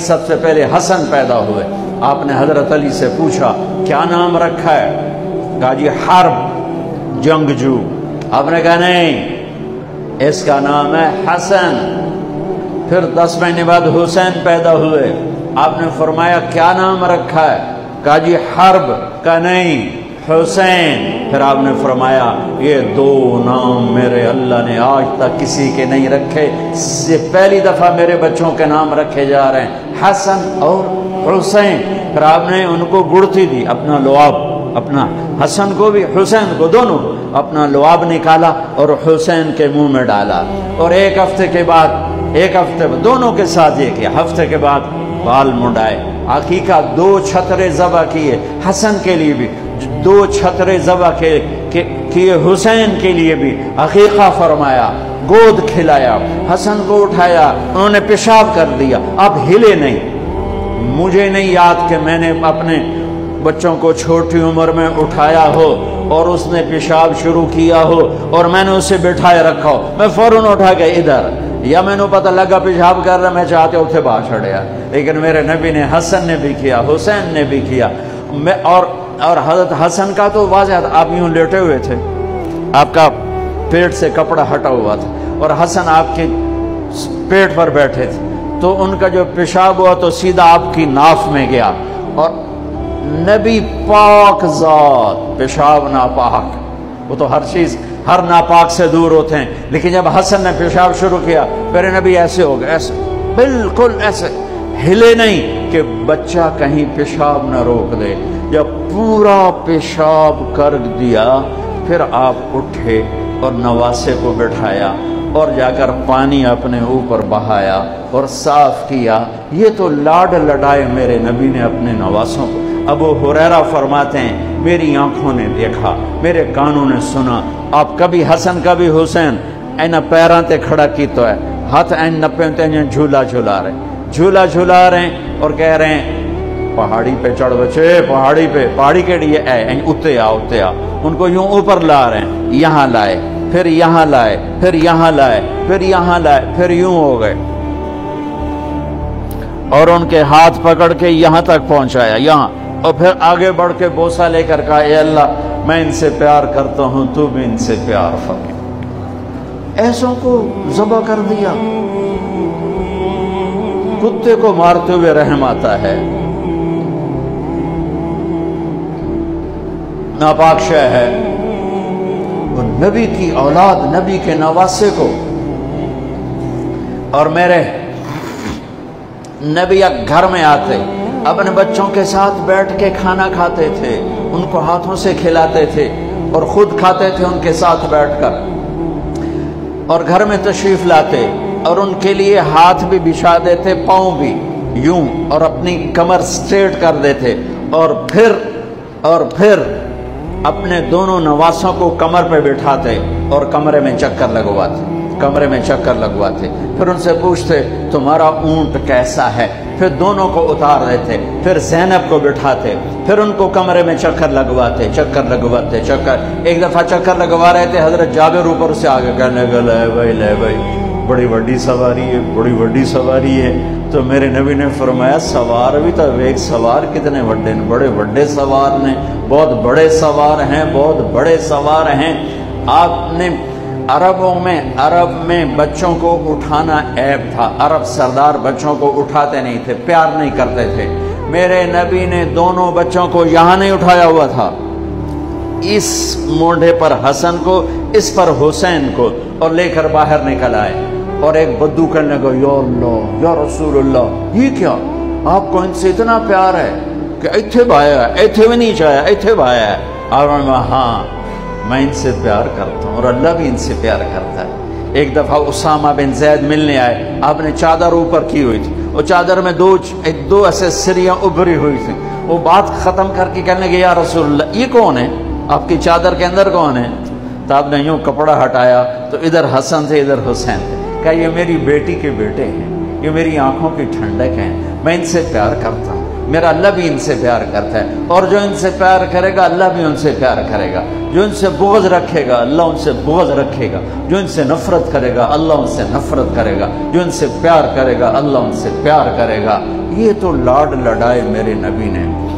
سب سے پہلے حسن پیدا ہوئے. آپ نے حضرت علی سے پوچھا کیا نام رکھا ہے؟ کہا جی حرب، جنگجو. آپ نے کہا نہیں، اس کا نام ہے حسن. پھر 10 مہینے بعد حسین پیدا ہوئے. آپ نے فرمایا کیا نام رکھا ہے؟ کہا جی حرب. کہا نہیں، حسین. پھر آپ نے فرمایا یہ 2 نام میرے اللہ نے آج تک کسی کے نہیں رکھے، یہ پہلی دفعہ میرے بچوں کے نام رکھے جا رہے ہیں، حسن اور حسین. پھر آپ نے ان کو گڑتی دی، اپنا لعاب، اپنا حسن کو بھی حسین کو دونوں اپنا لعاب نکالا اور حسین کے منہ میں ڈالا. اور ایک ہفتے دونوں کے ساتھ یہ کیا. ہفتے کے بعد بال منڈائے، عقیقہ 2 چھترے ذبح کیے حسن کے لیے بھی، 2 چھترے ذبح کیے حسین کے لیے بھی. عقیقہ فرمایا، گود کھلایا، حسن کو اٹھایا، انہوں نے پیشاب کر دیا. اب ہلے نہیں. مجھے نہیں یاد کہ میں نے اپنے بچوں کو چھوٹی عمر میں اٹھایا ہو اور اس نے پیشاب شروع کیا ہو اور میں نے اسے بٹھائے رکھا ہو. میں فوراً اٹھا کے ادھر، یا میں نے پتہ لگا پیشاب کر رہا، میں چاہتے اتھے باہر چھڑیا. لیکن میرے نبی نے، حسن نے بھی کیا، حسین نے بھی کیا. اور حضرت حسن کا تو واضح، آپ یوں لیٹے ہوئے تھے، آپ کا پیٹ سے کپڑا ہٹا ہوا تھا اور حسن آپ کے پیٹ پر بیٹھے تھے. تو ان کا جو پیشاب ہوا تو سیدھا آپ کی ناف میں گیا. اور نبی پاک ذات، پیشاب ناپاک، وہ تو ہر چیز ہر ناپاک سے دور ہوتے ہیں، لیکن جب حسن نے پیشاب شروع کیا میرے نبی ایسے ہو گئے، ایسے بالکل ایسے، ہلے نہیں کہ بچہ کہیں پیشاب نہ روک دے. جب پورا پیشاب کر دیا پھر آپ اٹھے اور نواسے کو بٹھایا اور جا کر پانی اپنے اوپر بہایا اور صاف کیا. یہ تو لاڈ لڈائے میرے نبی نے اپنے نواسوں کو. ابو ہریرہ فرماتے ہیں میری آنکھوں نے دیکھا، میرے کانوں نے سنا. آپ کبھی حسن کبھی حسین اینا پیراں تے کھڑا کی تو ہے، ہاتھ این نپے تے جھولا جھولا رہے ہیں اور کہہ رہے ہیں پہاڑی پہ چڑھ بچے، پہاڑی کے لیے اتے آ. ان کو یوں اوپر لا رہے ہیں، یہاں لائے، پھر یہاں لائے، پھر یہاں لائے، پھر یہاں لائے، پھر یوں ہو گئے اور ان کے ہاتھ پکڑ کے یہاں تک پہنچایا، یہاں. اور پھر آگے بڑھ کے بوسہ لے کر کہا اے اللہ میں ان سے پیار کرتا ہوں، تو بھی ان سے پیار فرما. ایسوں کو ذبح کر دیا. کتے کو مارتے ہوئے رحم آتا ہے. ناپاک شے ہے. وہ نبی کی اولاد، نبی کے نواسے کو. اور میرے نبی گھر میں آتے اپنے بچوں کے ساتھ بیٹھ کے کھانا کھاتے تھے، ان کو ہاتھوں سے کھلاتے تھے اور خود کھاتے تھے ان کے ساتھ بیٹھ کر. اور گھر میں تشریف لاتے اور ان کے لیے ہاتھ بھی بچھا دیتے، پاؤں بھی یوں، اور اپنی کمر سٹریٹ کر دیتے. اور پھر اپنے دونوں نواسوں کو کمر پہ بٹھاتے اور کمرے میں چکر لگواتے. پھر ان سے پوچھتے تمہارا اونٹ کیسا ہے، پھر دونوں کو اتار دیتے. پھر زینب کو بٹھاتے، پھر ان کو کمرے میں چکر لگواتے. ایک دفعہ چکر لگوا رہے تھے، حضرت جابر اوپر سے آگے کہنے لگے لے بھائی بڑی وڈی سواری ہے. تو میرے نبی نے فرمایا سوار بھی تو ایک سوار کتنے بڑے سوار نے، بہت بڑے سوار ہیں. آپ نے عرب میں بچوں کو اٹھانا عیب تھا. عرب سردار بچوں کو اٹھاتے نہیں تھے، پیار نہیں کرتے تھے. میرے نبی نے دونوں بچوں کو یہاں نہیں اٹھایا ہوا تھا، اس مونڈے پر حسن کو، اس پر حسین کو، اور لے کر باہر نکل آئے. اور ایک بدو کرنے کو یا اللہ یا رسول اللہ، یہ کیا آپ کو ان سے اتنا پیار ہے کہ ایتھے بایا ہے، ایتھے بھی نہیں چاہیا، ایتھے بایا ہے. اور ہاں میں ان سے پیار کرتا ہوں اور اللہ بھی ان سے پیار کرتا ہے. ایک دفعہ اسامہ بن زید ملنے آئے، آپ نے چادر اوپر کی ہوئی تھی، وہ چادر میں دو ایسے سریاں ابھری ہوئی تھی. وہ بات ختم کر کے کہنے لگے یا رسول اللہ یہ کون ہے، آپ کی چادر کے اندر کون ہے؟ تو آپ نے یوں کپڑا ہٹایا تو ادھر حسن تھے ادھر حسین تھے. کہا یہ میری بیٹی کے بیٹے ہیں، یہ میری آنکھوں کی ٹھنڈک ہیں، میں ان سے پیار کرتا ہوں، میرا اللہ بھی ان سے پیار کرتا ہے. اور جو ان سے پیار کرے گا اللہ بھی ان سے پیار کرے گا. جو ان سے بغض رکھے گا اللہ ان سے بغض رکھے گا. جو ان سے نفرت کرے گا اللہ ان سے نفرت کرے گا. جو ان سے پیار کرے گا اللہ ان سے پیار کرے گا. یہ تو لاڈ لڑائے میرے نبی نے۔